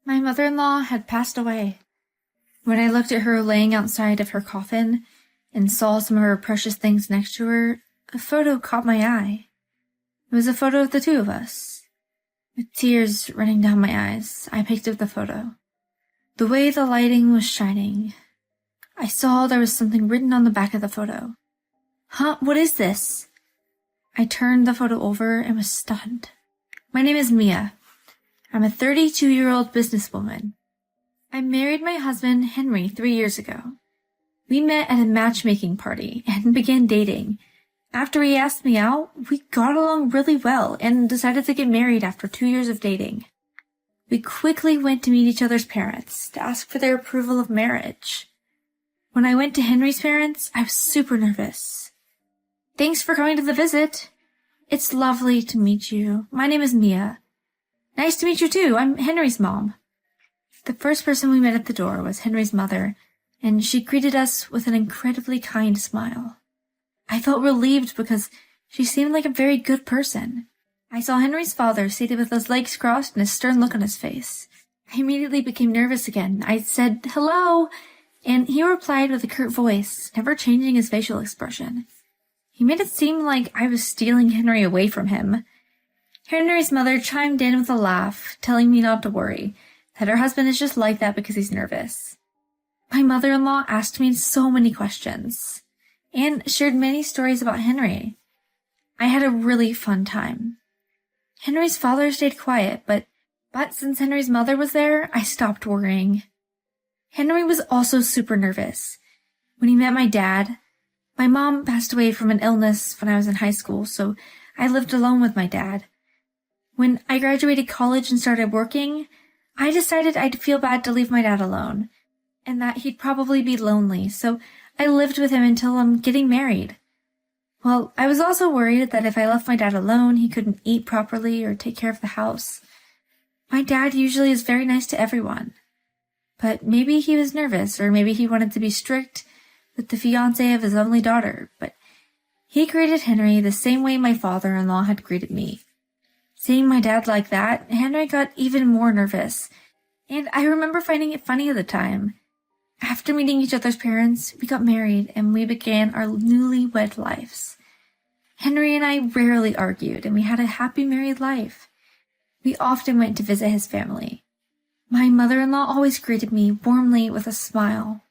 My mother-in-law had passed away. When I looked at her laying outside of her coffin and saw some of her precious things next to her, a photo caught my eye. It was a photo of the two of us. With tears running down my eyes, I picked up the photo. The way the lighting was shining, I saw there was something written on the back of the photo. Huh? What is this? I turned the photo over and was stunned. My name is Mia. I'm a 32-year-old businesswoman. I married my husband, Henry, 3 years ago. We met at a matchmaking party and began dating. After he asked me out, we got along really well and decided to get married after 2 years of dating. We quickly went to meet each other's parents to ask for their approval of marriage. When I went to Henry's parents, I was super nervous. Thanks for coming to the visit. It's lovely to meet you. My name is Mia. Nice to meet you too. I'm Henry's mom. The first person we met at the door was Henry's mother, and she greeted us with an incredibly kind smile. I felt relieved because she seemed like a very good person. I saw Henry's father seated with his legs crossed and a stern look on his face. I immediately became nervous again. I said, "Hello," and he replied with a curt voice, never changing his facial expression. He made it seem like I was stealing Henry away from him. Henry's mother chimed in with a laugh, telling me not to worry, that her husband is just like that because he's nervous. My mother-in-law asked me so many questions, and shared many stories about Henry. I had a really fun time. Henry's father stayed quiet, but since Henry's mother was there, I stopped worrying. Henry was also super nervous. When he met my dad, my mom passed away from an illness when I was in high school, so I lived alone with my dad. When I graduated college and started working, I decided I'd feel bad to leave my dad alone, and that he'd probably be lonely, so I lived with him until I'm getting married. Well, I was also worried that if I left my dad alone, he couldn't eat properly or take care of the house. My dad usually is very nice to everyone. But maybe he was nervous, or maybe he wanted to be strict with the fiancé of his only daughter, but he greeted Henry the same way my father-in-law had greeted me. Seeing my dad like that, Henry got even more nervous, and I remember finding it funny at the time. After meeting each other's parents, we got married and we began our newlywed lives. Henry and I rarely argued, and we had a happy married life. We often went to visit his family. My mother-in-law always greeted me warmly with a smile.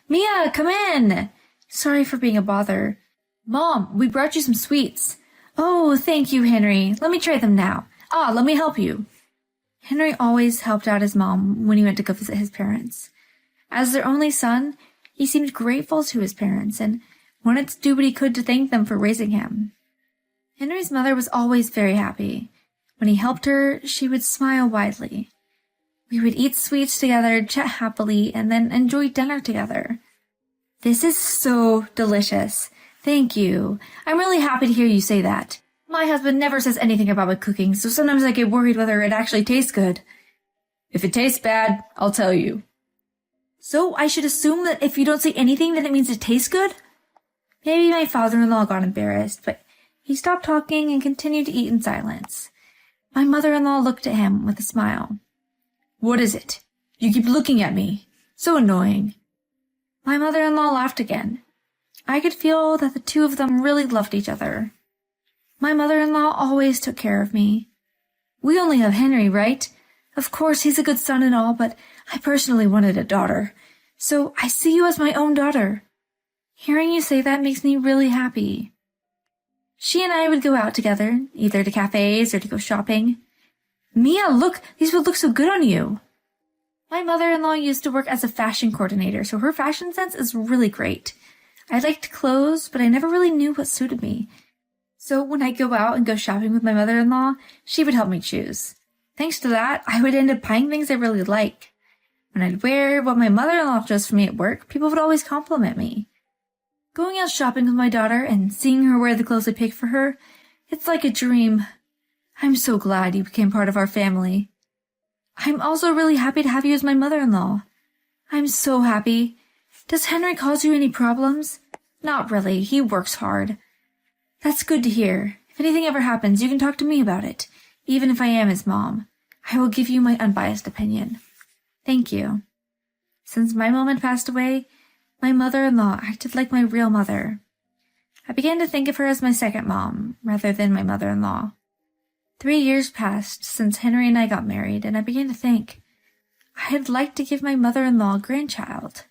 "Mia, come in! Sorry for being a bother. Mom, we brought you some sweets." "Oh, thank you, Henry. Let me try them now. Let me help you." Henry always helped out his mom when he went to go visit his parents. As their only son, he seemed grateful to his parents and wanted to do what he could to thank them for raising him. Henry's mother was always very happy. When he helped her, she would smile widely. We would eat sweets together, chat happily, and then enjoy dinner together. "This is so delicious. Thank you. I'm really happy to hear you say that. My husband never says anything about my cooking, so sometimes I get worried whether it actually tastes good." "If it tastes bad, I'll tell you." "So I should assume that if you don't say anything, then it means it tastes good?" Maybe my father-in-law got embarrassed, but he stopped talking and continued to eat in silence. My mother-in-law looked at him with a smile. "What is it? You keep looking at me. So annoying." My mother-in-law laughed again. I could feel that the two of them really loved each other. My mother-in-law always took care of me. "We only have Henry, right? Of course, he's a good son and all, but I personally wanted a daughter. So I see you as my own daughter. Hearing you say that makes me really happy." She and I would go out together, either to cafes or to go shopping. "Mia, look, these would look so good on you." My mother-in-law used to work as a fashion coordinator, so her fashion sense is really great. I liked clothes, but I never really knew what suited me. So when I go out and go shopping with my mother-in-law, she would help me choose. Thanks to that, I would end up buying things I really like. When I'd wear what my mother-in-law chose for me at work, people would always compliment me. Going out shopping with my daughter and seeing her wear the clothes I picked for her, it's like a dream. I'm so glad you became part of our family. I'm also really happy to have you as my mother-in-law. I'm so happy. Does Henry cause you any problems? Not really. He works hard. That's good to hear. If anything ever happens, you can talk to me about it, even if I am his mom. I will give you my unbiased opinion. Thank you. Since my mom had passed away, my mother-in-law acted like my real mother. I began to think of her as my second mom, rather than my mother-in-law. 3 years passed since Henry and I got married, and I began to think I'd like to give my mother-in-law a grandchild.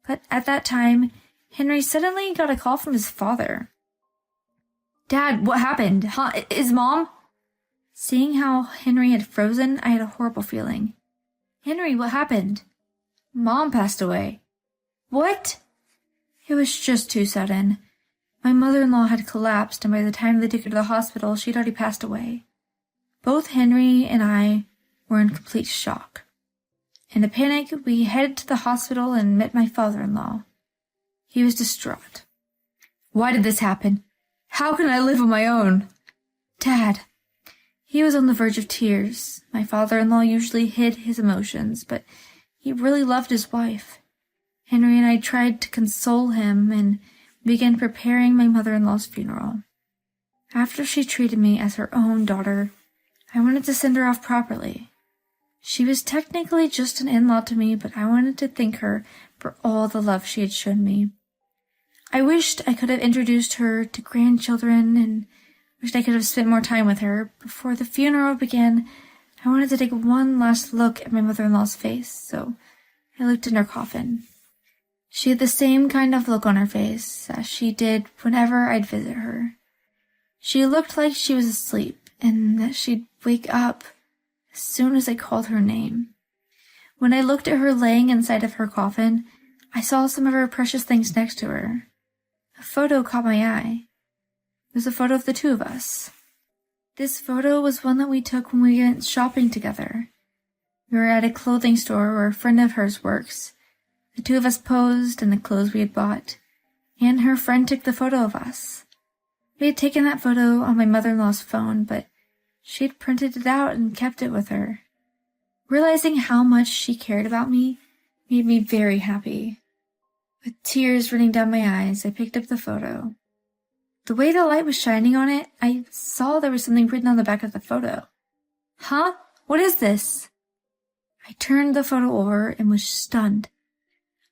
But at that time, Henry suddenly got a call from his father. "Dad, what happened? Huh? Is Mom?" Seeing how Henry had frozen, I had a horrible feeling. "Henry, what happened?" "Mom passed away." "What?" It was just too sudden. My mother-in-law had collapsed, and by the time they took her to the hospital, she'd already passed away. Both Henry and I were in complete shock. In a panic, we headed to the hospital and met my father-in-law. He was distraught. "Why did this happen? How can I live on my own?" "Dad." He was on the verge of tears. My father-in-law usually hid his emotions, but he really loved his wife. Henry and I tried to console him and began preparing my mother-in-law's funeral. After she treated me as her own daughter, I wanted to send her off properly. She was technically just an in-law to me, but I wanted to thank her for all the love she had shown me. I wished I could have introduced her to grandchildren and wished I could have spent more time with her. Before the funeral began, I wanted to take one last look at my mother-in-law's face, so I looked in her coffin. She had the same kind of look on her face as she did whenever I'd visit her. She looked like she was asleep and that she'd wake up as soon as I called her name. When I looked at her laying inside of her coffin, I saw some of her precious things next to her. A photo caught my eye. It was a photo of the two of us. This photo was one that we took when we went shopping together. We were at a clothing store where a friend of hers works. The two of us posed in the clothes we had bought, and her friend took the photo of us. We had taken that photo on my mother-in-law's phone, but she had printed it out and kept it with her. Realizing how much she cared about me made me very happy. With tears running down my eyes, I picked up the photo. The way the light was shining on it, I saw there was something written on the back of the photo. "Huh? What is this?" I turned the photo over and was stunned.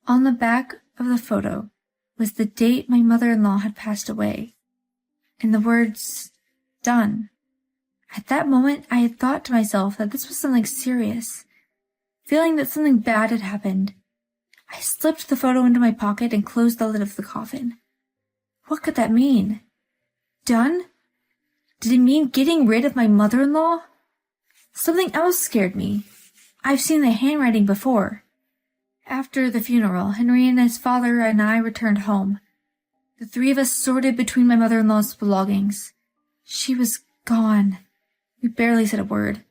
On the back of the photo was the date my mother-in-law had passed away, and the words, "Done." At that moment, I had thought to myself that this was something serious. Feeling that something bad had happened, I slipped the photo into my pocket and closed the lid of the coffin. What could that mean? Done? Did it mean getting rid of my mother-in-law? Something else scared me. I've seen the handwriting before. After the funeral, Henry and his father and I returned home. The three of us sorted between my mother-in-law's belongings. She was gone. We barely said a word.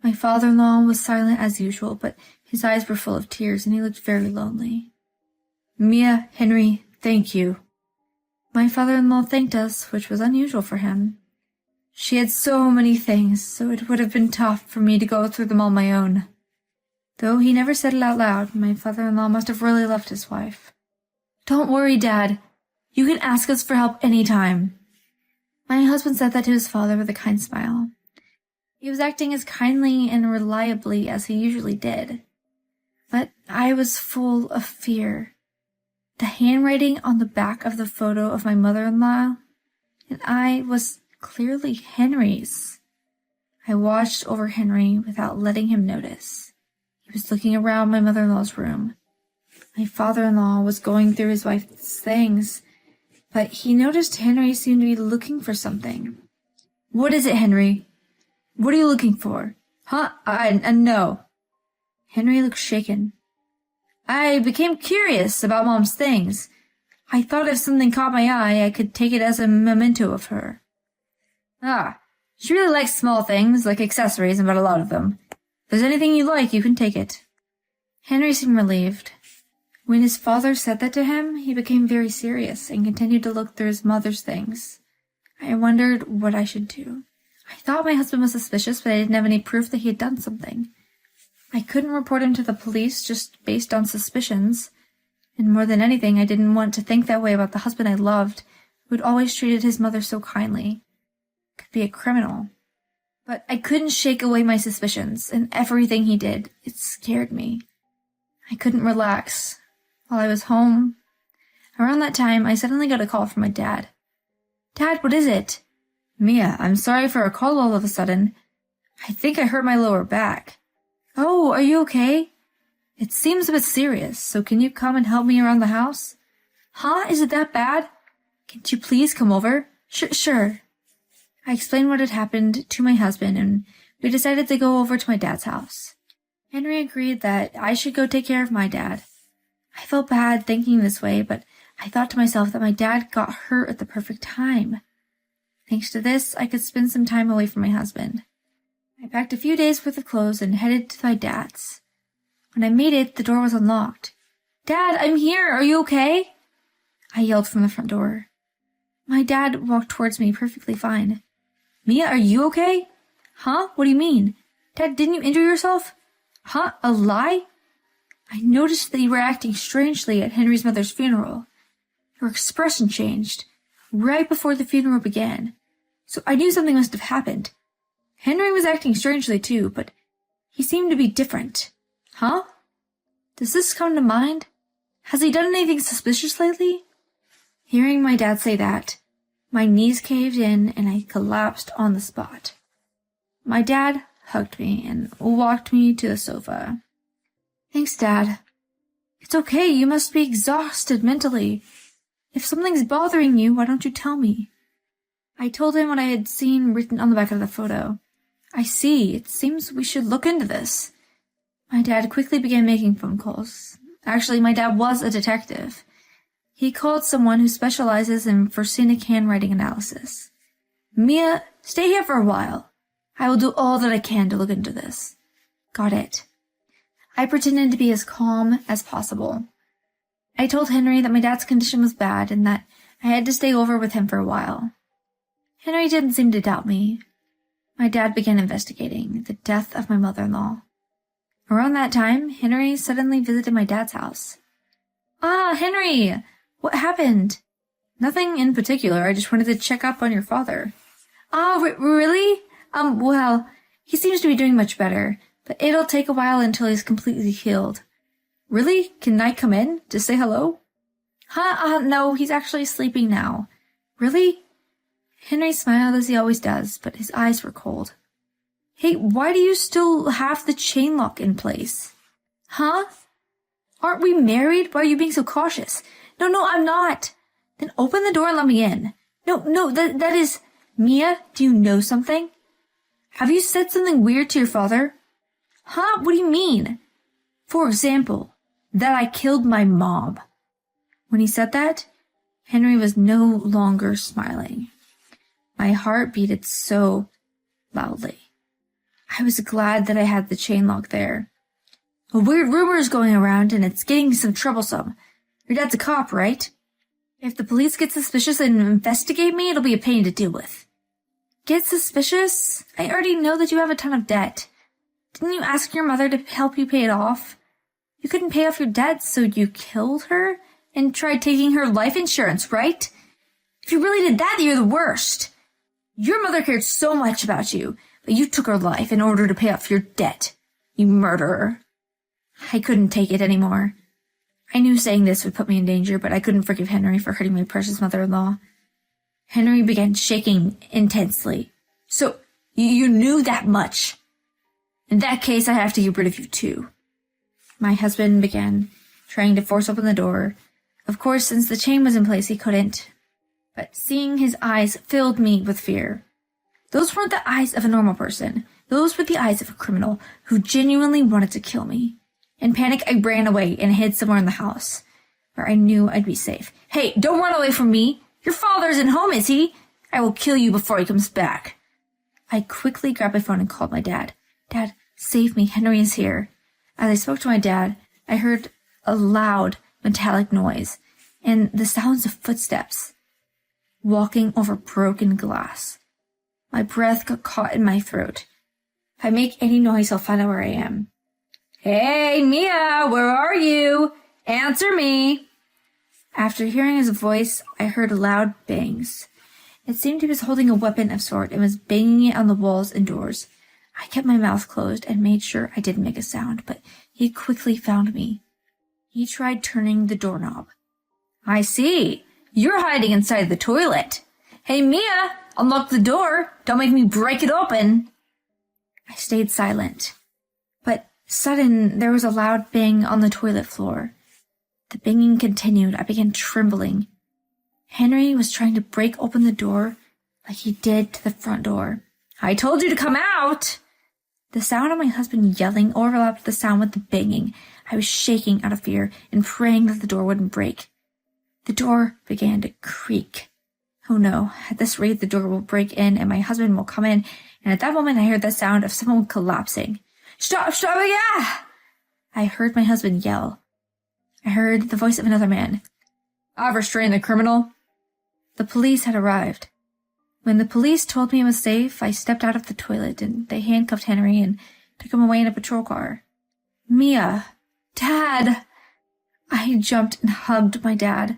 My father-in-law was silent as usual, but his eyes were full of tears and he looked very lonely. "Mia, Henry, thank you." My father-in-law thanked us, which was unusual for him. She had so many things, so it would have been tough for me to go through them on my own. Though he never said it out loud, my father-in-law must have really loved his wife. "Don't worry, Dad. You can ask us for help any time." My husband said that to his father with a kind smile. He was acting as kindly and reliably as he usually did. But I was full of fear. The handwriting on the back of the photo of my mother-in-law and I was clearly Henry's. I watched over Henry without letting him notice. He was looking around my mother-in-law's room. My father-in-law was going through his wife's things, but he noticed Henry seemed to be looking for something. "What is it, Henry? What are you looking for?" "Huh? No." Henry looked shaken. "I became curious about Mom's things. I thought if something caught my eye, I could take it as a memento of her." "Ah, she really likes small things, like accessories, and but a lot of them. If there's anything you like, you can take it." Henry seemed relieved. When his father said that to him, he became very serious and continued to look through his mother's things. I wondered what I should do. I thought my husband was suspicious, but I didn't have any proof that he had done something. I couldn't report him to the police just based on suspicions. And more than anything, I didn't want to think that way about the husband I loved, who had always treated his mother so kindly. Could be a criminal. But I couldn't shake away my suspicions, and everything he did, it scared me. I couldn't relax. While I was home, around that time, I suddenly got a call from my dad. "Dad, what is it?" "Mia, I'm sorry for a call all of a sudden. I think I hurt my lower back." "Oh, are you okay?" "It seems a bit serious, so can you come and help me around the house?" "Huh? Is it that bad? Can't you please come over?" Sure. I explained what had happened to my husband, and we decided to go over to my dad's house. Henry agreed that I should go take care of my dad. I felt bad thinking this way, but I thought to myself that my dad got hurt at the perfect time. Thanks to this, I could spend some time away from my husband. I packed a few days' worth of clothes and headed to my dad's. When I made it, the door was unlocked. "Dad, I'm here! Are you okay?" I yelled from the front door. My dad walked towards me perfectly fine. "Mia, are you okay?" "Huh? What do you mean? Dad, didn't you injure yourself?" "Huh? A lie?" "I noticed that you were acting strangely at Henry's mother's funeral. Your expression changed right before the funeral began, so I knew something must have happened. Henry was acting strangely too, but he seemed to be different." "Huh? Does this come to mind? Has he done anything suspicious lately?" Hearing my dad say that, my knees caved in and I collapsed on the spot. My dad hugged me and walked me to the sofa. "Thanks, Dad. It's okay, you must be exhausted mentally. If something's bothering you, why don't you tell me?" I told him what I had seen written on the back of the photo. "I see. It seems we should look into this." My dad quickly began making phone calls. Actually, my dad was a detective. He called someone who specializes in forensic handwriting analysis. "Mia, stay here for a while. I will do all that I can to look into this." "Got it." I pretended to be as calm as possible. I told Henry that my dad's condition was bad and that I had to stay over with him for a while. Henry didn't seem to doubt me. My dad began investigating the death of my mother-in-law. Around that time, Henry suddenly visited my dad's house. "Ah, Henry! What happened?" "Nothing in particular. I just wanted to check up on your father." "Ah, really? Well, he seems to be doing much better, but it'll take a while until he's completely healed." "Really? Can I come in to say hello?" No, he's actually sleeping now." "Really?" Henry smiled as he always does, but his eyes were cold. "Hey, why do you still have the chain lock in place?" "Huh? Aren't we married? Why are you being so cautious?" No, I'm not." "Then open the door and let me in." No, that is... Mia, do you know something? Have you said something weird to your father?" "Huh? What do you mean?" "For example, that I killed my mom." When he said that, Henry was no longer smiling. My heart beated so loudly. I was glad that I had the chain lock there. "A weird rumor is going around, and it's getting some troublesome. Your dad's a cop, right? If the police get suspicious and investigate me, it'll be a pain to deal with." "Get suspicious? I already know that you have a ton of debt. Didn't you ask your mother to help you pay it off? You couldn't pay off your debt, so you killed her and tried taking her life insurance, right? If you really did that, you're the worst. Your mother cared so much about you, but you took her life in order to pay off your debt. You murderer." I couldn't take it anymore. I knew saying this would put me in danger, but I couldn't forgive Henry for hurting my precious mother-in-law. Henry began shaking intensely. "So, you knew that much? In that case, I have to get rid of you too." My husband began trying to force open the door. Of course, since the chain was in place, he couldn't. But seeing his eyes filled me with fear. Those weren't the eyes of a normal person. Those were the eyes of a criminal who genuinely wanted to kill me. In panic, I ran away and hid somewhere in the house, where I knew I'd be safe. "Hey, don't run away from me! Your father isn't home, is he? I will kill you before he comes back." I quickly grabbed my phone and called my dad. "Dad, save me, Henry is here." As I spoke to my dad, I heard a loud, metallic noise, and the sounds of footsteps walking over broken glass. My breath got caught in my throat. If I make any noise, I'll find out where I am. "Hey, Mia, where are you? Answer me." After hearing his voice, I heard loud bangs, It seemed he was holding a weapon of sort and was banging it on the walls and doors. I kept my mouth closed and made sure I didn't make a sound, but he quickly found me. He tried turning the doorknob. I see. You're hiding inside the toilet. Hey, Mia, unlock the door. Don't make me break it open. I stayed silent. But sudden, there was a loud bang on the toilet floor. The banging continued. I began trembling. Henry was trying to break open the door like he did to the front door. I told you to come out! The sound of my husband yelling overlapped the sound with the banging. I was shaking out of fear and praying that the door wouldn't break. The door began to creak. Oh no, at this rate the door will break in and my husband will come in, and at that moment I heard the sound of someone collapsing. Stop, yeah! I heard my husband yell. I heard the voice of another man. I've restrained the criminal. The police had arrived. When the police told me it was safe, I stepped out of the toilet and they handcuffed Henry and took him away in a patrol car. Mia! Dad! I jumped and hugged my dad.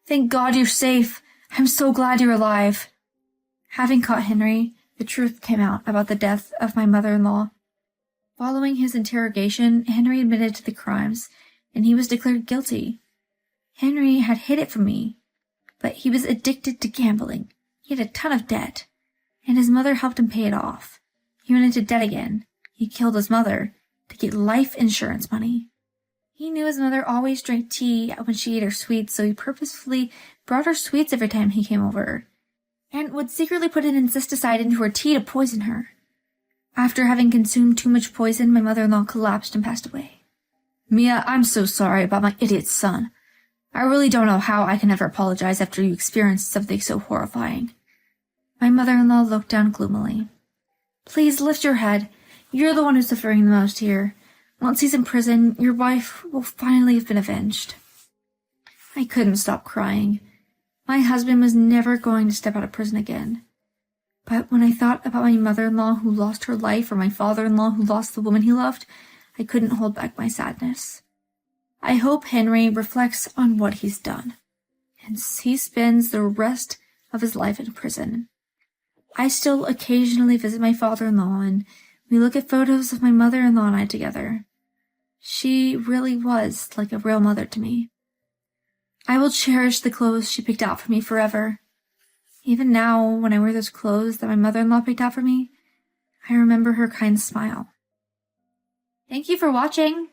Thank God you're safe. I'm so glad you're alive. Having caught Henry, the truth came out about the death of my mother-in-law. Following his interrogation, Henry admitted to the crimes, and he was declared guilty. Henry had hid it from me, but he was addicted to gambling. He had a ton of debt, and his mother helped him pay it off. He went into debt again. He killed his mother to get life insurance money. He knew his mother always drank tea when she ate her sweets, so he purposefully brought her sweets every time he came over, and would secretly put an insecticide into her tea to poison her. After having consumed too much poison, my mother-in-law collapsed and passed away. Mia, I'm so sorry about my idiot son. I really don't know how I can ever apologize after you experienced something so horrifying. My mother-in-law looked down gloomily. Please lift your head. You're the one who's suffering the most here. Once he's in prison, your wife will finally have been avenged. I couldn't stop crying. My husband was never going to step out of prison again. But when I thought about my mother-in-law who lost her life or my father-in-law who lost the woman he loved, I couldn't hold back my sadness. I hope Henry reflects on what he's done, and he spends the rest of his life in prison. I still occasionally visit my father-in-law, and we look at photos of my mother-in-law and I together. She really was like a real mother to me. I will cherish the clothes she picked out for me forever. Even now, when I wear those clothes that my mother-in-law picked out for me, I remember her kind smile. Thank you for watching.